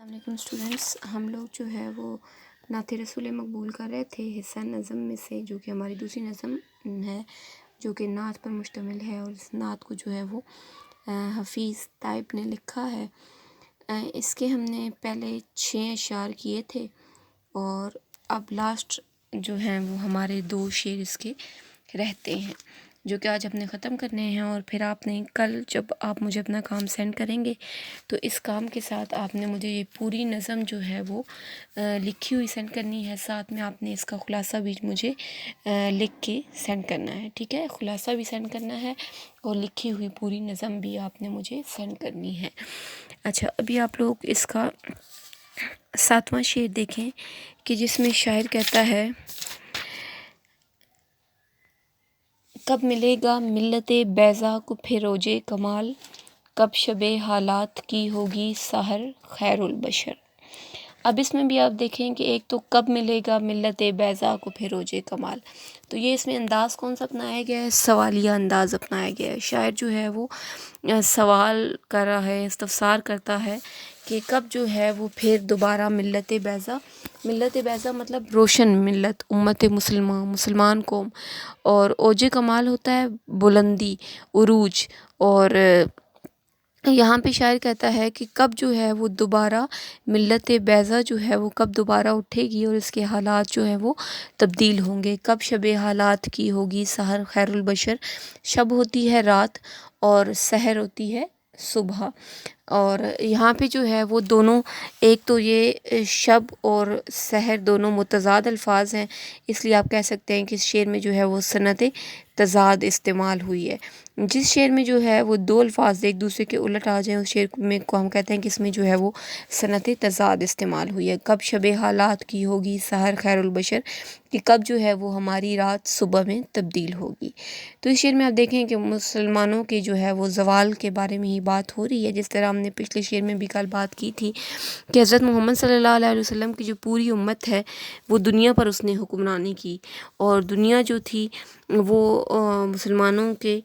السلام علیکم اسٹوڈنٹس، ہم لوگ جو ہے وہ نعت رسول مقبول کر رہے تھے حصہ نظم میں سے، جو کہ ہماری دوسری نظم ہے جو کہ نعت پر مشتمل ہے، اور اس نعت کو جو ہے وہ حفیظ طائب نے لکھا ہے۔ اس کے ہم نے پہلے 6 اشعار کیے تھے، اور اب لاسٹ جو ہیں وہ ہمارے 2 شعر اس کے رہتے ہیں، جو کہ آج ہم نے ختم کرنے ہیں۔ اور پھر آپ نے کل جب آپ مجھے اپنا کام سینڈ کریں گے تو اس کام کے ساتھ آپ نے مجھے یہ پوری نظم جو ہے وہ لکھی ہوئی سینڈ کرنی ہے، ساتھ میں آپ نے اس کا خلاصہ بھی مجھے لکھ کے سینڈ کرنا ہے، ٹھیک ہے؟ خلاصہ بھی سینڈ کرنا ہے اور لکھی ہوئی پوری نظم بھی آپ نے مجھے سینڈ کرنی ہے۔ اچھا، ابھی آپ لوگ اس کا 7واں شعر دیکھیں کہ جس میں شاعر کہتا ہے، کب ملے گا ملت بیضا کو پھر اوج کمال، کب شب حالات کی ہوگی سحر خیر البشر۔ اب اس میں بھی آپ دیکھیں کہ ایک تو کب ملے گا ملت بیضا کو پھر اوج کمال، تو یہ اس میں انداز کون سا اپنایا گیا ہے؟ سوالیہ انداز اپنایا گیا ہے۔ شاعر جو ہے وہ سوال کر رہا ہے، استفسار کرتا ہے کہ کب جو ہے وہ پھر دوبارہ ملت بیضا مطلب روشن ملت، امت مسلمان قوم، اور اوج کمال ہوتا ہے بلندی، عروج، اور یہاں پہ شاعر کہتا ہے کہ کب جو ہے وہ دوبارہ ملت بیضا جو ہے وہ کب دوبارہ اٹھے گی اور اس کے حالات جو ہے وہ تبدیل ہوں گے، کب شب حالات کی ہوگی سحر خیر البشر۔ شب ہوتی ہے رات اور سحر ہوتی ہے صبح، اور یہاں پہ جو ہے وہ دونوں، ایک تو یہ شب اور سحر دونوں متضاد الفاظ ہیں، اس لیے آپ کہہ سکتے ہیں کہ اس شعر میں جو ہے وہ صنعت تضاد استعمال ہوئی ہے۔ جس شعر میں جو ہے وہ 2 الفاظ ایک دوسرے کے الٹ آ جائیں، اس شعر میں کو ہم کہتے ہیں کہ اس میں جو ہے وہ صنعت تضاد استعمال ہوئی ہے۔ کب شب حالات کی ہوگی سحر خیر البشر، کہ کب جو ہے وہ ہماری رات صبح میں تبدیل ہوگی۔ تو اس شعر میں آپ دیکھیں کہ مسلمانوں کے جو ہے وہ زوال کے بارے میں ہی بات ہو رہی ہے، جس طرح ہم نے پچھلے شعر میں بھی کل بات کی تھی کہ حضرت محمد صلی اللہ علیہ وسلم کی جو پوری امت ہے وہ دنیا پر اس نے حکمرانی کی، اور دنیا جو تھی وہ مسلمانوں کے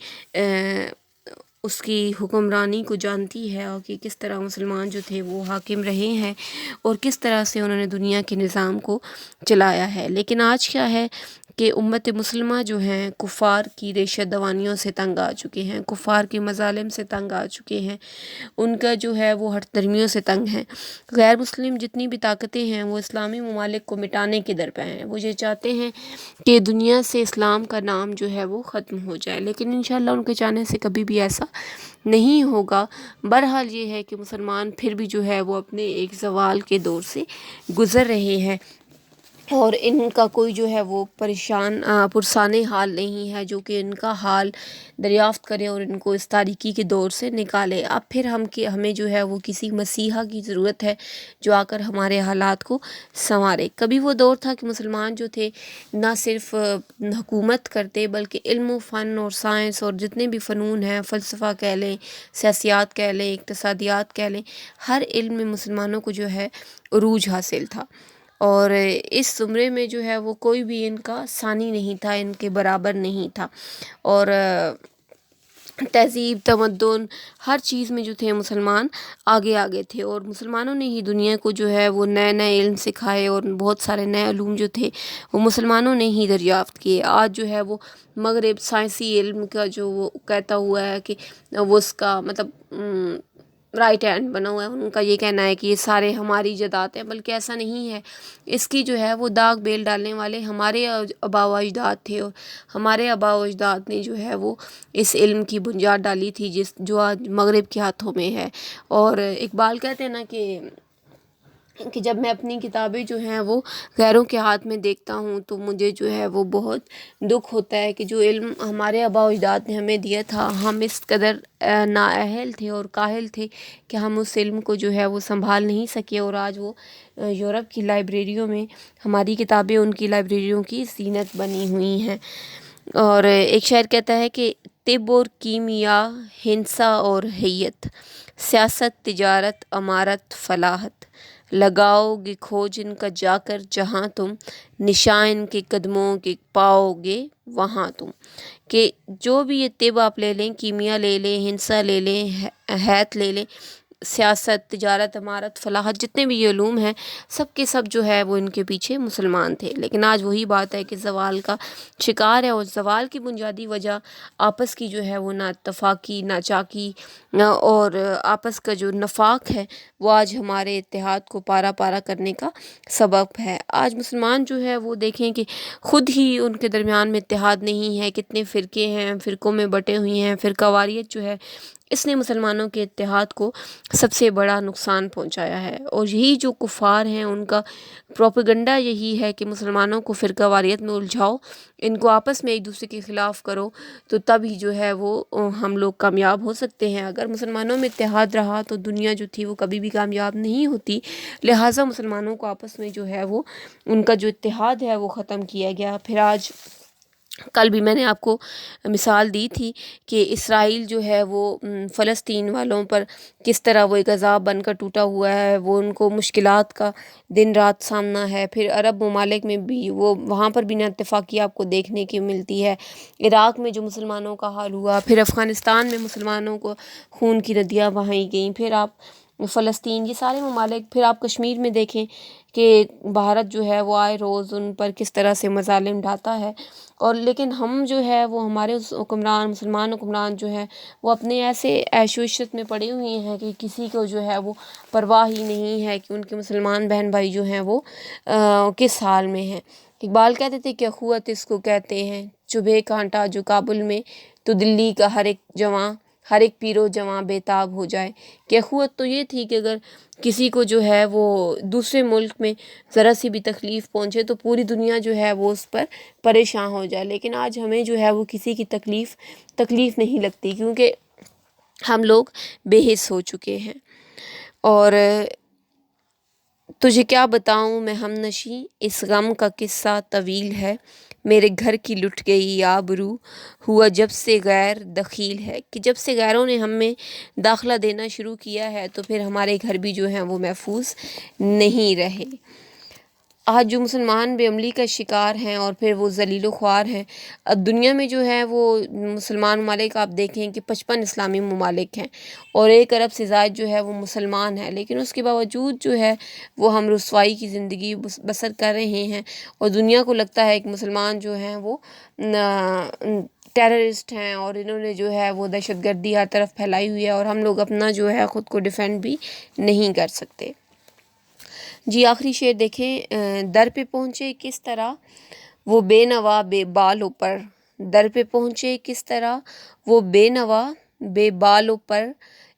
اس کی حکمرانی کو جانتی ہے، اور کہ کس طرح مسلمان جو تھے وہ حاکم رہے ہیں اور کس طرح سے انہوں نے دنیا کے نظام کو چلایا ہے۔ لیکن آج کیا ہے کہ امت مسلمہ جو ہیں کفار کی ریشہ دوانیوں سے تنگ آ چکے ہیں، کفار کے مظالم سے تنگ آ چکے ہیں، ان کا جو ہے وہ ہٹ درمیوں سے تنگ ہیں۔ غیر مسلم جتنی بھی طاقتیں ہیں وہ اسلامی ممالک کو مٹانے کے درپے ہیں، وہ یہ چاہتے ہیں کہ دنیا سے اسلام کا نام جو ہے وہ ختم ہو جائے، لیکن انشاءاللہ ان کے چاہنے سے کبھی بھی ایسا نہیں ہوگا۔ بہرحال یہ ہے کہ مسلمان پھر بھی جو ہے وہ اپنے ایک زوال کے دور سے گزر رہے ہیں، اور ان کا کوئی جو ہے وہ پرسان حال نہیں ہے جو کہ ان کا حال دریافت کرے اور ان کو اس تاریکی کے دور سے نکالے۔ اب پھر ہمیں جو ہے وہ کسی مسیحا کی ضرورت ہے جو آ کر ہمارے حالات کو سنوارے۔ کبھی وہ دور تھا کہ مسلمان جو تھے نہ صرف حکومت کرتے بلکہ علم و فن اور سائنس اور جتنے بھی فنون ہیں، فلسفہ کہہ لیں، سیاسیات کہہ لیں، اقتصادیات کہہ لیں، ہر علم میں مسلمانوں کو جو ہے عروج حاصل تھا، اور اس زمرے میں جو ہے وہ کوئی بھی ان کا ثانی نہیں تھا، ان کے برابر نہیں تھا، اور تہذیب، تمدن، ہر چیز میں جو تھے مسلمان آگے تھے، اور مسلمانوں نے ہی دنیا کو جو ہے وہ نئے علم سکھائے، اور بہت سارے نئے علوم جو تھے وہ مسلمانوں نے ہی دریافت کیے۔ آج جو ہے وہ مغرب سائنسی علم کا جو وہ کہتا ہوا ہے کہ وہ اس کا مطلب رائٹ ہینڈ بنا ہوا ہے، ان کا یہ کہنا ہے کہ یہ سارے ہماری ایجادات ہیں، بلکہ ایسا نہیں ہے۔ اس کی جو ہے وہ داغ بیل ڈالنے والے ہمارے آباء و اجداد تھے، اور ہمارے آباء و اجداد نے جو ہے وہ اس علم کی بنیاد ڈالی تھی جو آج مغرب کے ہاتھوں میں ہے۔ اور اقبال کہتے ہیں نا کہ جب میں اپنی کتابیں جو ہیں وہ غیروں کے ہاتھ میں دیکھتا ہوں تو مجھے جو ہے وہ بہت دکھ ہوتا ہے کہ جو علم ہمارے آباء و اجداد نے ہمیں دیا تھا، ہم اس قدر نااہل تھے اور کاہل تھے کہ ہم اس علم کو جو ہے وہ سنبھال نہیں سکے، اور آج وہ یورپ کی لائبریریوں میں ہماری کتابیں ان کی لائبریریوں کی زینت بنی ہوئی ہیں۔ اور ایک شاعر کہتا ہے کہ طب اور کیمیا، ہندسہ اور حیت، سیاست، تجارت، امارت، فلاحت، لگاؤ گے کھوج ان کا جا کر جہاں تم، نشاں ان کے قدموں کے پاؤ گے وہاں تم۔ کہ جو بھی یہ طب آپ لے لیں، کیمیا لے لیں، ہندسہ لے لیں، حیت لے لیں، سیاست، تجارت، امارت، فلاحت، جتنے بھی یہ علوم ہیں سب کے سب جو ہے وہ ان کے پیچھے مسلمان تھے. لیکن آج وہی بات ہے کہ زوال کا شکار ہے، اور زوال کی بنیادی وجہ آپس کی جو ہے وہ نا اتفاقی، نا چاکی اور آپس کا جو نفاق ہے وہ آج ہمارے اتحاد کو پارا پارا کرنے کا سبب ہے. آج مسلمان جو ہے وہ دیکھیں کہ خود ہی ان کے درمیان میں اتحاد نہیں ہے، کتنے فرقے ہیں، فرقوں میں بٹے ہوئی ہیں. فرقہ واریت جو ہے اس نے مسلمانوں کے اتحاد کو سب سے بڑا نقصان پہنچایا ہے، اور یہی جو کفار ہیں ان کا پروپیگنڈا یہی ہے کہ مسلمانوں کو فرقہ واریت میں الجھاؤ، ان کو آپس میں ایک دوسرے کے خلاف کرو، تو تب ہی جو ہے وہ ہم لوگ کامیاب ہو سکتے ہیں. اگر مسلمانوں میں اتحاد رہا تو دنیا جو تھی وہ کبھی بھی کامیاب نہیں ہوتی. لہٰذا مسلمانوں کو آپس میں جو ہے وہ ان کا جو اتحاد ہے وہ ختم کیا گیا. پھر آج کل بھی میں نے آپ کو مثال دی تھی کہ اسرائیل جو ہے وہ فلسطین والوں پر کس طرح وہ ایک عذاب بن کر ٹوٹا ہوا ہے، وہ ان کو مشکلات کا دن رات سامنا ہے. پھر عرب ممالک میں بھی وہ وہاں پر بھی نا اتفاقی آپ کو دیکھنے کی ملتی ہے. عراق میں جو مسلمانوں کا حال ہوا، پھر افغانستان میں مسلمانوں کو خون کی ندیاں بہائی گئیں، پھر آپ فلسطین، یہ سارے ممالک، پھر آپ کشمیر میں دیکھیں کہ بھارت جو ہے وہ آئے روز ان پر کس طرح سے مظالم ڈھاتا ہے. اور لیکن ہم جو ہے وہ ہمارے حکمران، مسلمان حکمران جو ہے وہ اپنے ایسے عیش و عشرت میں پڑے ہوئے ہیں کہ کسی کو جو ہے وہ پرواہ ہی نہیں ہے کہ ان کے مسلمان بہن بھائی جو ہیں وہ کس حال میں ہیں. اقبال کہتے تھے کہ اخوت اس کو کہتے ہیں، چبھے کانٹا جو کابل میں تو دلی کا ہر ایک پیرو جواں بے تاب ہو جائے. کہ اخوت تو یہ تھی کہ اگر کسی کو جو ہے وہ دوسرے ملک میں ذرا سی بھی تکلیف پہنچے تو پوری دنیا جو ہے وہ اس پر پریشان ہو جائے. لیکن آج ہمیں جو ہے وہ کسی کی تکلیف نہیں لگتی، کیونکہ ہم لوگ بے حس ہو چکے ہیں. اور تجھے کیا بتاؤں میں ہم نشیں، اس غم کا قصہ طویل ہے. میرے گھر کی لٹ گئی آبرو، ہوا جب سے غیر دخیل ہے. کہ جب سے غیروں نے ہم میں داخلہ دینا شروع کیا ہے تو پھر ہمارے گھر بھی جو ہیں وہ محفوظ نہیں رہے. آج جو مسلمان بے عملی کا شکار ہیں اور پھر وہ ذلیل و خوار ہیں. دنیا میں جو ہے وہ مسلمان ممالک آپ دیکھیں کہ 55 اسلامی ممالک ہیں اور 1 ارب سے زائد جو ہے وہ مسلمان ہیں، لیکن اس کے باوجود جو ہے وہ ہم رسوائی کی زندگی بسر کر رہے ہیں. اور دنیا کو لگتا ہے کہ مسلمان جو ہیں وہ ٹیررسٹ ہیں اور انہوں نے جو ہے وہ دہشت گردی ہر طرف پھیلائی ہوئی ہے، اور ہم لوگ اپنا جو ہے خود کو ڈیفینڈ بھی نہیں کر سکتے. جی آخری شعر دیکھیں، در پہ پہنچے کس طرح وہ بے نوا بے بالوں پر، در پہ پہنچے کس طرح وہ بے نوا بے بالوں پر،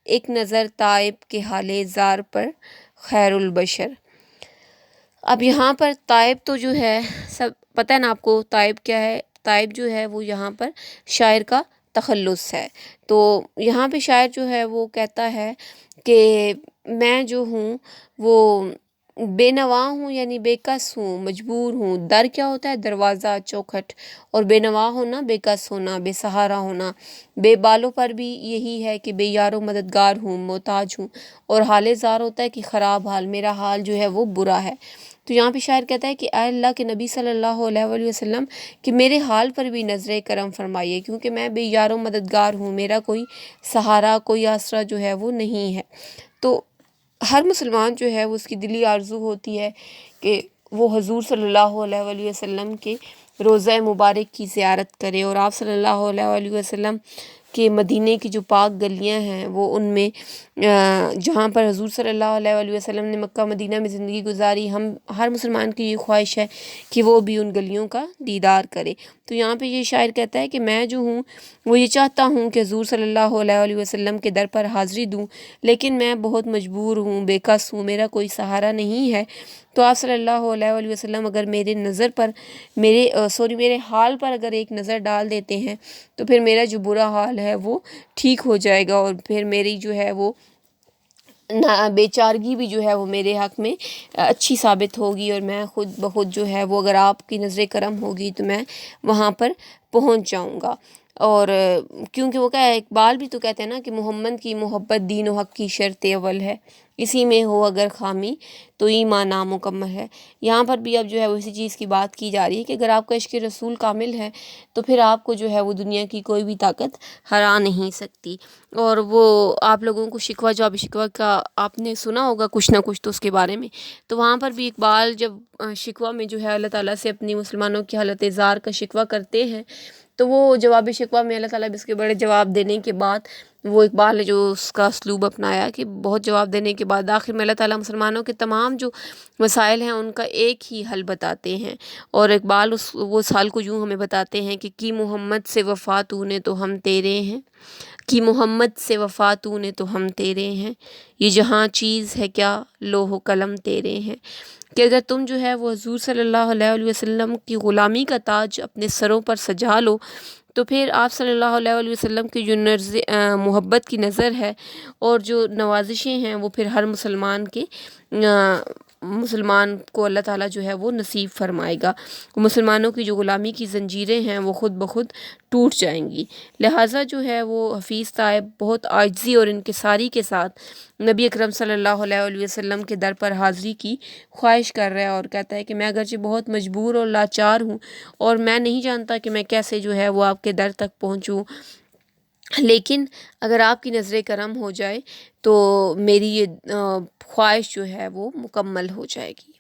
ایک نظر تائب کے حال زار پر خیر البشر. اب یہاں پر تائب تو جو ہے سب پتہ ہے نا آپ کو تائب کیا ہے. تائب جو ہے وہ یہاں پر شاعر کا تخلص ہے. تو یہاں پہ شاعر جو ہے وہ کہتا ہے کہ میں جو ہوں وہ بے نوا ہوں، یعنی بے کس ہوں، مجبور ہوں. در کیا ہوتا ہے؟ دروازہ، چوکھٹ. اور بے نوا ہونا بے کس ہونا، بے سہارا ہونا. بے بالوں پر بھی یہی ہے کہ بے یار و مددگار ہوں، محتاج ہوں. اور حال زار ہوتا ہے کہ خراب حال، میرا حال جو ہے وہ برا ہے. تو یہاں پہ شاعر کہتا ہے کہ اے اللہ کے نبی صلی اللہ علیہ وآلہ وسلم کہ میرے حال پر بھی نظر کرم فرمائیے، کیونکہ میں بے یار و مددگار ہوں، میرا کوئی سہارا، کوئی آسرا جو ہے وہ نہیں ہے. تو ہر مسلمان جو ہے وہ اس کی دلی آرزو ہوتی ہے کہ وہ حضور صلی اللہ علیہ وآلہ وسلم کے روضہ مبارک کی زیارت کرے، اور آپ صلی اللہ علیہ وآلہ وسلم کہ مدینے کی جو پاک گلیاں ہیں وہ ان میں جہاں پر حضور صلی اللہ علیہ وآلہ وسلم نے مکہ مدینہ میں زندگی گزاری، ہم ہر مسلمان کی یہ خواہش ہے کہ وہ بھی ان گلیوں کا دیدار کرے. تو یہاں پہ یہ شاعر کہتا ہے کہ میں جو ہوں وہ یہ چاہتا ہوں کہ حضور صلی اللہ علیہ وآلہ وسلم کے در پر حاضری دوں، لیکن میں بہت مجبور ہوں، بے کس ہوں، میرا کوئی سہارا نہیں ہے. تو آپ صلی اللہ علیہ وآلہ وسلم اگر میرے حال پر اگر ایک نظر ڈال دیتے ہیں تو پھر میرا جو برا حال ہے وہ ٹھیک ہو جائے گا، اور پھر میری جو ہے وہ بے چارگی بھی جو ہے وہ میرے حق میں اچھی ثابت ہوگی، اور میں خود بخود جو ہے وہ اگر آپ کی نظر کرم ہوگی تو میں وہاں پر پہنچ جاؤں گا. اور کیونکہ وہ کیا ہے، اقبال بھی تو کہتے ہیں نا کہ محمد کی محبت دین و حق کی شرط اول ہے، اسی میں ہو اگر خامی تو ایمان نامکمل ہے۔ یہاں پر بھی اب جو ہے وہ اسی چیز کی بات کی جا رہی ہے کہ اگر آپ کا عشق رسول کامل ہے تو پھر آپ کو جو ہے وہ دنیا کی کوئی بھی طاقت ہرا نہیں سکتی۔ اور وہ آپ لوگوں کو شکوہ جواب شکوہ کا آپ نے سنا ہوگا کچھ نہ کچھ تو اس کے بارے میں، تو وہاں پر بھی اقبال جب شکوہ میں جو ہے اللہ تعالیٰ سے اپنی مسلمانوں کی حالت زار کا شکوہ کرتے ہیں، تو وہ جواب شکوہ میں اللہ تعالیٰ بھی اس کے بڑے جواب دینے کے بعد، وہ اقبال نے جو اس کا اسلوب اپنایا کہ بہت جواب دینے کے بعد آخر میں اللہ تعالیٰ مسلمانوں کے تمام جو مسائل ہیں ان کا ایک ہی حل بتاتے ہیں۔ اور اقبال وہ حل کو یوں ہمیں بتاتے ہیں کہ کی محمد سے وفا تو نے تو ہم تیرے ہیں، کی محمد سے وفا تو نے تو ہم تیرے ہیں، یہ جہاں چیز ہے کیا لوح و قلم تیرے ہیں۔ کہ اگر تم جو ہے وہ حضور صلی اللہ علیہ وسلم کی غلامی کا تاج اپنے سروں پر سجا لو، تو پھر آپ صلی اللہ علیہ وسلم کی جو محبت کی نظر ہے اور جو نوازشیں ہیں وہ پھر ہر مسلمان کو اللہ تعالیٰ جو ہے وہ نصیب فرمائے گا۔ مسلمانوں کی جو غلامی کی زنجیریں ہیں وہ خود بخود ٹوٹ جائیں گی۔ لہٰذا جو ہے وہ حفیظ طائب بہت عاجزی اور انکساری کے ساتھ نبی اکرم صلی اللہ علیہ وسلم کے در پر حاضری کی خواہش کر رہا ہے، اور کہتا ہے کہ میں اگرچہ بہت مجبور اور لاچار ہوں اور میں نہیں جانتا کہ میں کیسے جو ہے وہ آپ کے در تک پہنچوں، لیکن اگر آپ کی نظر کرم ہو جائے تو میری یہ خواہش جو ہے وہ مکمل ہو جائے گی۔